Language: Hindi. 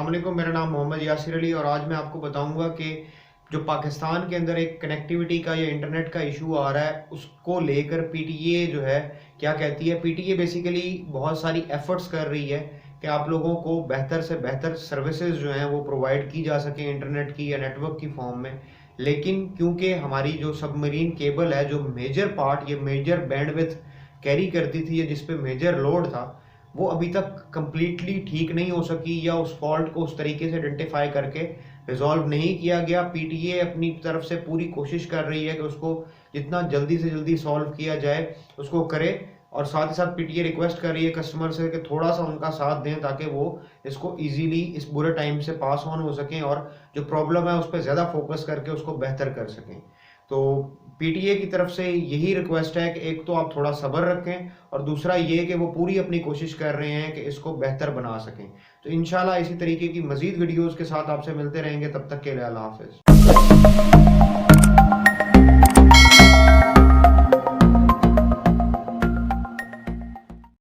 वालेकुम, मेरा नाम मोहम्मद यासिर अली और आज मैं आपको बताऊंगा कि जो पाकिस्तान के अंदर एक कनेक्टिविटी का या इंटरनेट का इशू आ रहा है उसको लेकर पीटीए जो है क्या कहती है। पीटीए बेसिकली बहुत सारी एफर्ट्स कर रही है कि आप लोगों को बेहतर से बेहतर सर्विसेज जो हैं वो प्रोवाइड की जा सके इंटरनेट की या नेटवर्क की फॉर्म में। लेकिन क्योंकि हमारी जो सबमरीन केबल है, जो मेजर पार्ट ये मेजर बैंडविड्थ कैरी करती थी या जिस पे मेजर लोड था, वो अभी तक कंप्लीटली ठीक नहीं हो सकी या उस फॉल्ट को उस तरीके से आइडेंटिफाई करके रिजॉल्व नहीं किया गया। पीटीए अपनी तरफ से पूरी कोशिश कर रही है कि उसको जितना जल्दी से जल्दी सॉल्व किया जाए उसको करे, और साथ ही साथ पीटीए रिक्वेस्ट कर रही है कस्टमर से कि थोड़ा सा उनका साथ दें ताकि वो इसको इजीली इस बुरे टाइम से पास ऑन हो सकें और जो प्रॉब्लम है उस पर ज़्यादा फोकस करके उसको बेहतर कर सकें। तो पीटीए की तरफ से यही रिक्वेस्ट है कि एक तो आप थोड़ा सब्र रखें और दूसरा ये कि वो पूरी अपनी कोशिश कर रहे हैं कि इसको बेहतर बना सकें। तो इंशाल्लाह इसी तरीके की मज़ीद वीडियोज़ के साथ आपसे मिलते रहेंगे। तब तक के लिए अल्लाह हाफ़िज़।